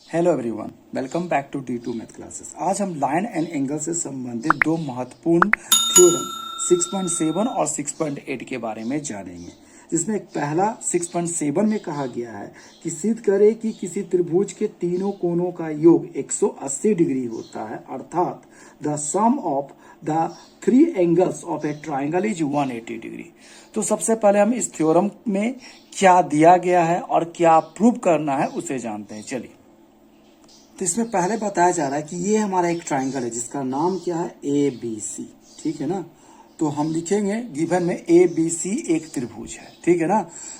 Hello everyone, welcome back to D2 math classes. आज हम line and angle से संबंधित दो महत्वपूर्ण थ्योरम 6.7 और 6.8 के बारे में जानेंगे। जिसमें एक पहला 6.7 में कहा गया है कि सिद्ध करे कि किसी त्रिभुज के तीनों कोणों का योग 180 डिग्री होता है, अर्थात the sum of the three angles of a triangle is 180 degree. तो सबसे पहले हम इस थ्योरम में क्या दिया गया है और क्या प्रूव करना है उसे जानते हैं। चलिए, तो इसमें पहले बताया जा रहा है कि ये हमारा एक ट्राइंगल है जिसका नाम क्या है, ए बी सी। ठीक है ना। तो हम लिखेंगे गिवन में ए बी सी एक त्रिभुज है। ठीक है ना।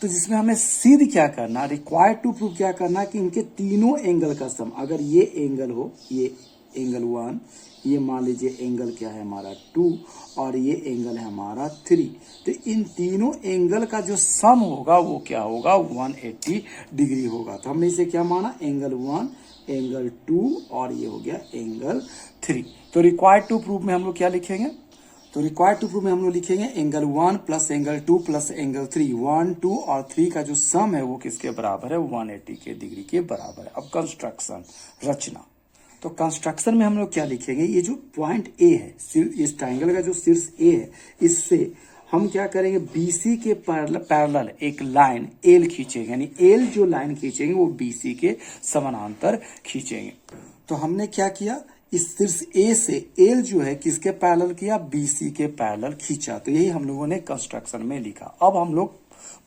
तो जिसमें हमें सिद्ध क्या करना, रिक्वायर्ड टू प्रूव क्या करना कि इनके तीनों एंगल का सम, अगर ये एंगल हो, ये एंगल 1, ये मान लीजिए एंगल क्या है हमारा 2 और ये एंगल है हमारा 3, तो इन तीनों एंगल का जो सम होगा वो क्या होगा, 180 डिग्री होगा। तो हमने इसे क्या माना, एंगल 1, एंगल 2 और ये हो गया एंगल 3। तो रिक्वायर्ड टू प्रूफ में हम लोग क्या लिखेंगे, तो रिक्वायर्ड टू प्रूफ में हम लोग लिखेंगे angle 1 plus angle 2 plus angle 3। 1, 2 और 3 का जो सम है वो किसके बराबर है, 180 के डिग्री के बराबर है। अब कंस्ट्रक्शन, रचना। तो कंस्ट्रक्शन में हम लोग क्या लिखेंगे, ये जो पॉइंट ए है, इस ट्राइंगल का जो शीर्ष ए है, इससे हम क्या करेंगे, BC के पैरेलल एक लाइन एल खींचेंगे, यानी एल जो लाइन खींचेंगे वो BC के समानांतर खींचेंगे। तो हमने क्या किया, इस शीर्ष ए से एल जो है किसके पैरेलल किया, BC के पैरेलल खींचा। तो यही हम लोगों ने कंस्ट्रक्शन में लिखा। अब हम लोग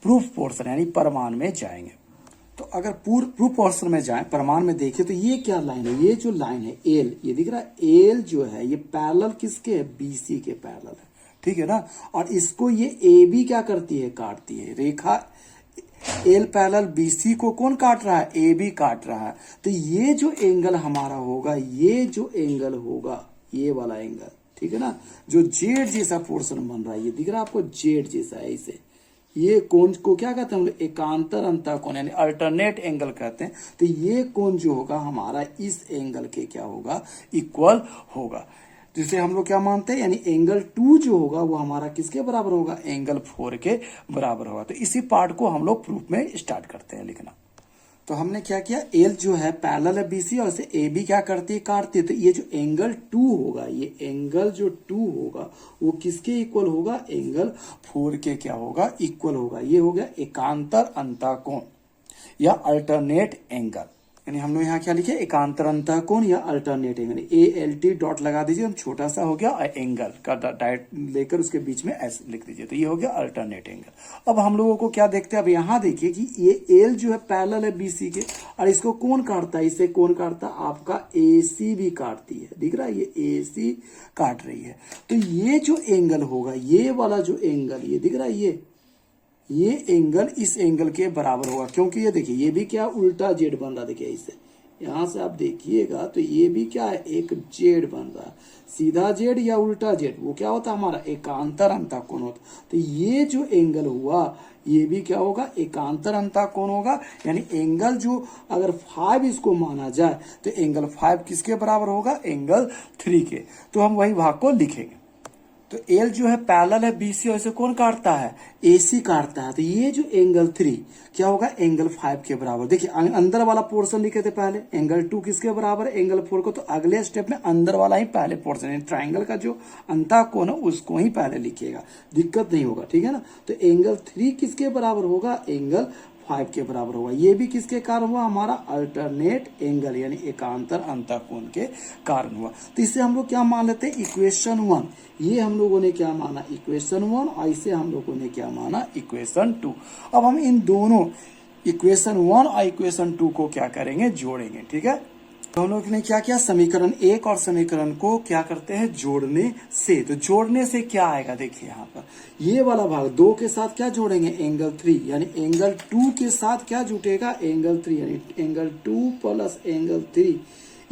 प्रूफ पोर्शन यानी प्रमाण में जाएंगे। तो अगर प्रूफ पोर्शन में जाए, प्रमाण में देखें, तो ये क्या लाइन है, ये जो लाइन है एल, ये दिख रहा है, एल जो है ये पैरेलल किसके है, BC के पैरेलल है। ठीक है ना। और इसको ये ए बी क्या करती है, काटती है। रेखा एल पैरेलल BC को कौन काट रहा है, ए बी काट रहा है। तो ये जो एंगल हमारा होगा, ये जो एंगल होगा, ये वाला एंगल, ठीक है ना, जो जेड जैसा पोर्शन बन रहा है, ये दिख रहा है आपको, जेड जैसा है। इसे ये कोण को क्या कहते हैं हम लोग, एकांतर अंतर कोण यानी अल्टरनेट एंगल कहते हैं। तो ये कोण जो होगा हमारा इस एंगल के क्या होगा, इक्वल होगा। जिसे हम लोग क्या मानते हैं, यानी एंगल 2 जो होगा वो हमारा किसके बराबर होगा, एंगल 4 के बराबर होगा। तो इसी पार्ट को हम लोग प्रूफ में स्टार्ट करते हैं लिखना। तो हमने क्या किया, एल जो है पैरेलल है BC और इसे ए बी क्या करती है, काटती है। तो ये जो एंगल 2 होगा, ये एंगल जो 2 होगा वो किसके इक्वल होगा, एंगल 4 के क्या होगा, इक्वल होगा। ये हो गया एकांतर अंतःकोण या अल्टरनेट एंगल। यानी हम लोग यहाँ क्या लिखे, एकांतर अंतःकोण या अल्टरनेट एंगल। ALT डॉट लगा दीजिए, हम छोटा सा हो गया, एंगल का डायरेक्ट लेकर उसके बीच में एस लिख दीजिए। तो ये हो गया अल्टरनेट एंगल। अब हम लोगों को क्या देखते हैं, अब यहाँ देखिए कि ये एल जो है पैरेलल है BC के, और इसको कौन काटता है, इसे कौन काटता है, आपका AC भी काटती है। दिख रहा है, ये AC काट रही है। तो ये जो एंगल होगा, ये वाला जो एंगल, ये दिख रहा है, ये एंगल इस एंगल के बराबर होगा। क्योंकि ये देखिए, ये भी क्या उल्टा जेड बन रहा, देखिए इसे यहां से आप देखिएगा तो ये भी क्या है, एक जेड बन रहा है। सीधा जेड या उल्टा जेड, वो क्या होता है हमारा, एकांतर अंतःकोण होता। तो ये जो एंगल हुआ ये भी क्या होगा, एकांतर अंतःकोण होगा। यानी एंगल जो अगर 5 इसको माना जाए तो एंगल 5 किसके बराबर होगा, एंगल 3 के। तो हम वही भाग को लिखेंगे। तो एल जो है पैरेलल है BC और इसे कौन काटता है, AC काटता है। तो ये जो एंगल 3 क्या होगा, एंगल 5 के बराबर। देखिए अंदर वाला पोर्शन लिखे थे पहले, एंगल 2 किसके बराबर है, एंगल 4 को। तो अगले स्टेप में अंदर वाला ही पहले पोर्शन, ट्राइंगल का जो अंतःकोण है उसको ही पहले लिखिएगा, दिक्कत नहीं होगा। ठीक है ना। तो एंगल 3 किसके बराबर होगा, एंगल 5 के बराबर होगा। ये भी किसके कारण हुआ, हमारा अल्टरनेट एंगल यानी एकांतर अंतःकोण के कारण हुआ। तो इसे हम लोग क्या मान लेते हैं, इक्वेशन 1। ये हम लोगों ने क्या माना, इक्वेशन 1, और इसे हम लोगों ने क्या माना, इक्वेशन 2। अब हम इन दोनों इक्वेशन 1 और इक्वेशन 2 को क्या करेंगे, जोड़ेंगे। ठीक है। तो हम लोग ने क्या किया, समीकरण 1 और समीकरण को क्या करते हैं, जोड़ने से। तो जोड़ने से क्या आएगा, देखिए यहाँ पर ये वाला भाग 2 के साथ क्या जोड़ेंगे, एंगल 3, यानी एंगल 2 के साथ क्या जुटेगा, एंगल 3, यानी एंगल 2 प्लस एंगल 3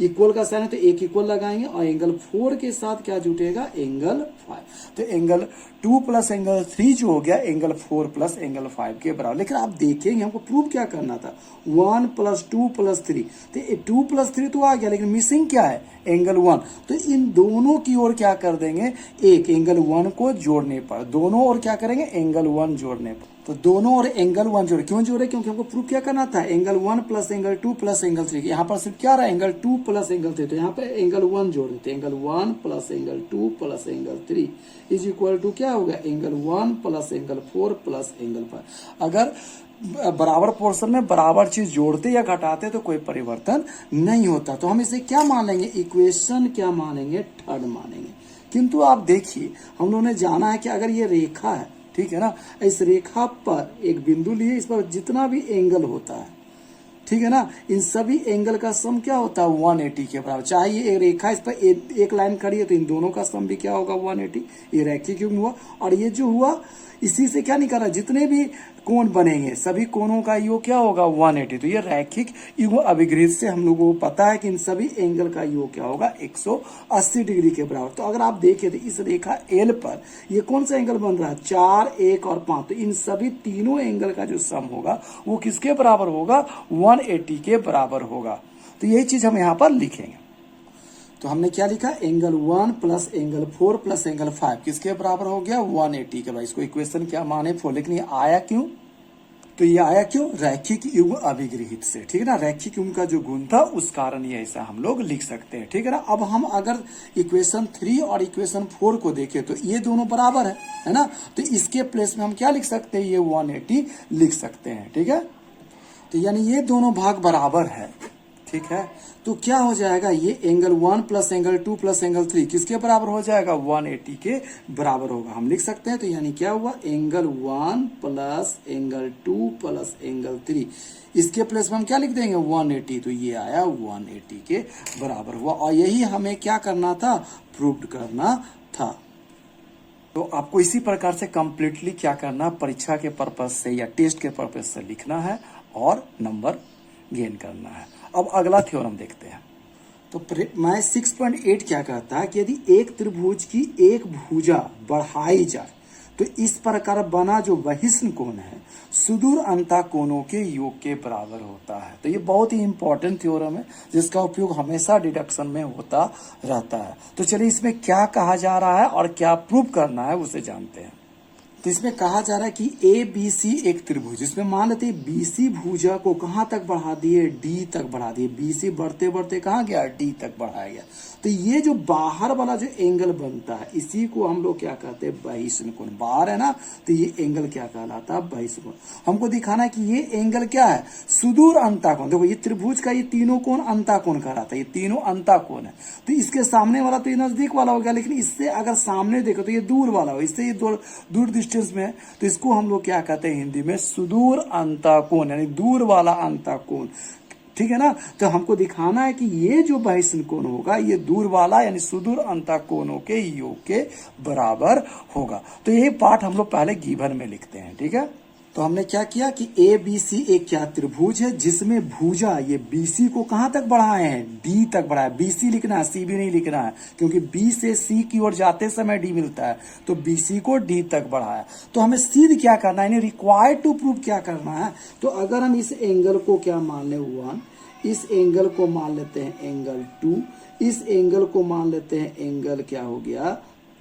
इक्वल का साइन है तो एक इक्वल लगाएंगे, और एंगल 4 के साथ क्या जुटेगा, एंगल 5। तो एंगल 2 प्लस एंगल 3 जो हो गया एंगल 4 प्लस एंगल 5 के बराबर। लेकिन आप देखेंगे हमको प्रूव क्या करना था, 1 प्लस 2 प्लस 3। तो 2 प्लस 3 तो आ गया, लेकिन मिसिंग क्या है, एंगल 1। तो इन दोनों की ओर क्या कर देंगे, एक एंगल 1 को जोड़ने पर, दोनों ओर क्या करेंगे, एंगल 1 जोड़ने पर। तो दोनों और एंगल 1 जोड़े, क्यों जोड़े? क्योंकि हमको प्रूफ क्या करना था, angle 1 plus angle 2 plus angle 3। यहाँ पर सिर्फ क्या रहा, एंगल 2 प्लस एंगल 3, तो यहाँ पे एंगल 1 जोड़ देते, angle 1 plus angle 2 plus angle 3 is equal to क्या होगा, angle 1 plus angle 4 plus angle 5। अगर बराबर पोर्शन में बराबर चीज जोड़ते या घटाते तो कोई परिवर्तन नहीं होता। तो हम इसे क्या मानेंगे, इक्वेशन क्या मानेंगे, थर्ड मानेंगे। किंतु आप देखिए, हम लोगों ने जाना है कि अगर ये रेखा है, ठीक है ना, इस रेखा पर एक बिंदु लिए, इस पर जितना भी एंगल होता है, ठीक है ना, इन सभी एंगल का सम क्या होता है, 180 के बराबर। चाहे ये एक रेखा, इस पर एक लाइन खड़ी है तो इन दोनों का सम भी क्या होगा, 180। ये रैखिक युग्म हुआ। और ये जो हुआ, इसी से क्या निकल रहा है, जितने भी कोण बनेंगे सभी कोणों का योग क्या होगा, 180। तो ये रैखिक युग्म अभिगृहित से हम लोगों को पता है कि इन सभी एंगल का योग क्या होगा, 180 डिग्री के बराबर। तो अगर आप देखें तो इस रेखा एल पर ये कौन सा एंगल बन रहा है, 4, 1 और 5। तो इन सभी तीनों एंगल का जो सम होगा वो किसके बराबर होगा, 180 के बराबर होगा। तो यही चीज हम यहाँ पर लिखेंगे। तो हमने क्या लिखा, angle 1 plus angle 4 plus angle 5 किसके बराबर हो गया, 180 के बराबर। इसको इक्वेशन क्या माने, 4। लेकिन ये आया क्यों, तो ये आया क्यों, रैखिक युग्म अभिगृहित से, ठीक है ना। रैखिक युग्म का जो गुण था उस कारण ये ऐसा हम लोग लिख सकते हैं, ठीक है ना। अब हम अगर इक्वेशन 3 और इक्वेशन 4 को देखें तो ये दोनों बराबर है ना। तो इसके प्लेस में हम क्या लिख सकते हैं, ये 180 लिख सकते हैं, ठीक है। तो यानी ये दोनों भाग बराबर है, ठीक है। तो क्या हो जाएगा, ये angle 1 plus angle 2 plus angle 3 किसके बराबर हो जाएगा, 180 के बराबर होगा। हम लिख सकते हैं। तो यानी क्या हुआ, angle 1 plus angle 2 plus angle 3, इसके प्लेस में हम क्या लिख देंगे, 180। तो ये आया 180 के बराबर हुआ। और यही हमें क्या करना था, प्रूव करना था। तो आपको इसी प्रकार से कंप्लीटली क्या करना, परीक्षा के पर्पज से या टेस्ट के पर्पज से लिखना है और नंबर गेन करना है। अब अगला थ्योरम देखते हैं। तो मैं 6.8 क्या कहता है कि यदि एक त्रिभुज की एक भुजा बढ़ाई जाए तो इस प्रकार बना जो बहिष्ण कोण है सुदूर अंता कोणों के योग के बराबर होता है। तो ये बहुत ही इंपॉर्टेंट थ्योरम है जिसका उपयोग हमेशा डिडक्शन में होता रहता है। तो चलिए इसमें क्या कहा जा रहा है और क्या प्रूव करना है उसे जानते हैं। तो इसमें कहा जा रहा है कि ए बी सी एक त्रिभुज, इसमें मान लेते हैं बीसी भुजा को कहाँ तक बढ़ा दिए, डी तक बढ़ा दिए। बीसी बढ़ते बढ़ते कहाँ गया, डी तक बढ़ाया गया। तो ये जो बाहर वाला जो एंगल बनता है इसी को हम लोग क्या कहते हैं, बहिष्ण कोण। बाहर है ना, तो ये एंगल क्या कहलाता है, बहिष्ण कोण। हमको दिखाना है कि ये एंगल क्या है, सुदूर अंता कोण। देखो ये त्रिभुज का ये तीनों कोण अंता कोण कहलाता है, ये तीनों अंता कोण है। तो इसके सामने वाला तो ये नजदीक वाला हो गया, लेकिन इससे अगर सामने देखो तो ये दूर वाला हो, इससे ये दूर डिस्टेंस में है। तो इसको हम लोग क्या कहते हैं हिंदी में, सुदूर अंता कोण, यानी दूर वाला अंता कोण, ठीक है ना। तो हमको दिखाना है कि ये जो बहिष्ण कोण होगा ये दूर वाला यानी सुदूर अंता कोणों के योग के बराबर होगा। तो यही पार्ट हम लोग पहले गिवन में लिखते हैं, ठीक है। तो हमने क्या किया कि ए बी सी एक क्या त्रिभुज है जिसमें भुजा ये बीसी को कहां तक बढ़ाए हैं, डी तक बढ़ाया। बीसी लिखना है, सी भी नहीं लिखना है, क्योंकि बी से सी की ओर जाते समय डी मिलता है। तो बीसी को डी तक बढ़ाया। तो हमें सिद्ध क्या करना है, रिक्वायर्ड टू प्रूव क्या करना है। तो अगर हम इस एंगल को क्या मान ले, 1, इस एंगल को मान लेते हैं एंगल 2, इस एंगल को मान लेते हैं एंगल क्या हो गया,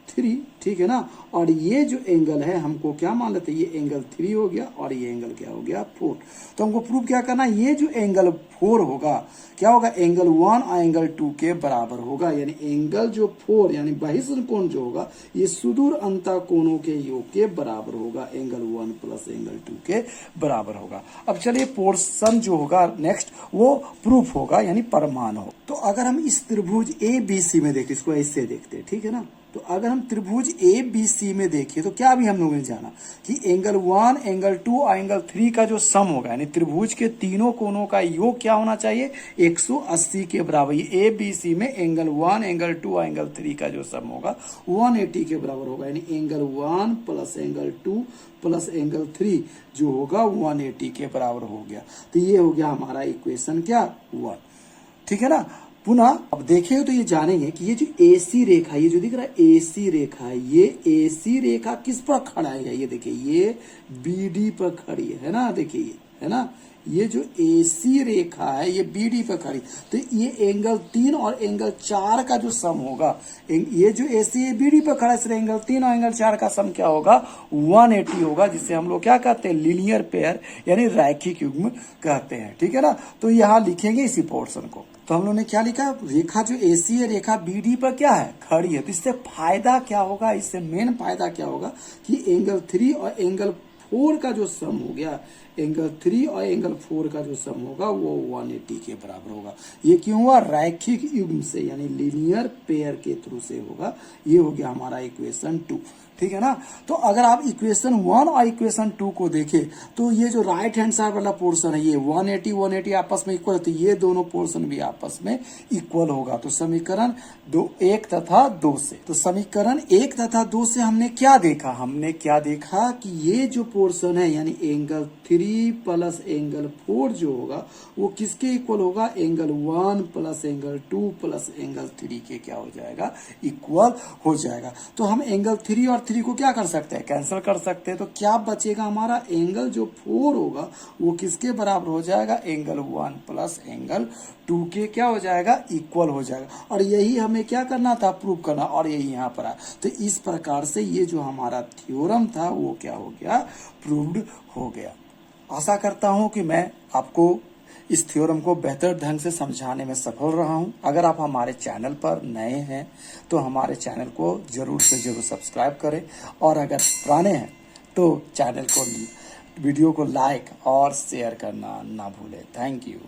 3, ठीक है ना। और ये जो एंगल है हमको क्या मान लेते हैं, ये एंगल 3 हो गया और ये एंगल क्या हो गया, 4। तो हमको प्रूव क्या करना है, ये जो एंगल 4 होगा क्या होगा, एंगल 1 और एंगल 2 के बराबर होगा। यानी एंगल जो 4 यानी बहिष्ण कोण जो होगा ये सुदूर अंता कोणों के योग के बराबर होगा, एंगल 1 प्लस एंगल 2 के बराबर होगा। अब चलिए पोर्शन जो होगा नेक्स्ट वो प्रूफ होगा यानी प्रमाण हो। तो अगर हम इस त्रिभुज ए बी सी में देखें, इसको ऐसे देखते हैं, ठीक है ना। तो अगर हम त्रिभुज ए बी सी में देखिए तो क्या भी हम लोगों ने जाना कि एंगल 1, एंगल 2 और एंगल 3 का जो सम होगा यानी त्रिभुज के तीनों कोणों का योग क्या होना चाहिए, 180 के बराबर। ए बी सी में एंगल 1, एंगल 2 और एंगल 3 का जो सम होगा 180 के बराबर होगा। यानी angle 1 plus angle 2 plus angle 3 जो होगा 180 के बराबर हो गया। तो ये हो गया हमारा इक्वेशन क्या, 1, ठीक है ना। पुनः अब देखें तो ये जानेंगे कि ये जो एसी रेखा, ये जो दिख रहा है एसी रेखा है, ये एसी रेखा किस पर खड़ा है, ये देखिए ये बीडी पर खड़ी है ना। देखिए है ना, ये जो AC रेखा है ये BD पे खड़ी, तो ये एंगल 3 और एंगल 4 का जो सम होगा, ये जो AC है BD पे खड़ा है, इसलिए एंगल 3 और एंगल 4 का सम क्या होगा, 180 होगा, जिसे हम लोग क्या कहते हैं, लीनियर पेयर यानी रैखिक युग्म कहते हैं। ठीक है ना, तो यहाँ लिखेंगे इसी पोर्शन को। तो हम लोग ने क्या लिखा, रेखा जो AC है रेखा BD पर क्या है, खड़ी है। तो इससे फायदा क्या होगा, इससे मेन फायदा क्या होगा कि एंगल 3 और एंगल 4 का जो सम हो गया, एंगल 3 और एंगल 4 का जो सम होगा वो 180 के बराबर होगा। ये क्यों हुआ, रैखिक युग्म से यानी लीनियर पेयर के थ्रू से होगा। ये हो गया हमारा इक्वेशन 2। ठीक है ना, तो अगर आप इक्वेशन 1 और इक्वेशन 2 को देखें तो ये जो राइट हैंड साइड वाला पोर्शन है ये 180 आपस में इक्वल है, तो ये दोनों पोर्शन भी आपस में इक्वल होगा। तो समीकरण 1 तथा 2 से, तो समीकरण 1 तथा 2 से हमने क्या देखा, हमने क्या देखा कि ये जो पोर्शन है यानी एंगल 3 प्लस एंगल 4 जो होगा वो किसके इक्वल होगा, angle 1 plus angle 2 plus angle 3 के क्या हो जाएगा, इक्वल हो जाएगा। तो हम एंगल 3 और 3 को क्या कर सकते हैं, कैंसिल कर सकते हैं। तो क्या बचेगा हमारा, एंगल जो 4 होगा वो किसके बराबर हो जाएगा, एंगल 1 प्लस एंगल 2 के क्या हो जाएगा, इक्वल हो जाएगा। और यही हमें क्या करना था, प्रूव करना, और यही यहाँ पर है। तो इस प्रकार से ये जो हमारा थ्योरम था वो क्या हो गया, प्रूव्ड हो गया। आशा करता हूं कि मैं आपको इस थ्योरम को बेहतर ढंग से समझाने में सफल रहा हूं। अगर आप हमारे चैनल पर नए हैं तो हमारे चैनल को जरूर से जरूर सब्सक्राइब करें, और अगर पुराने हैं तो चैनल को, वीडियो को लाइक और शेयर करना ना भूलें। Thank you.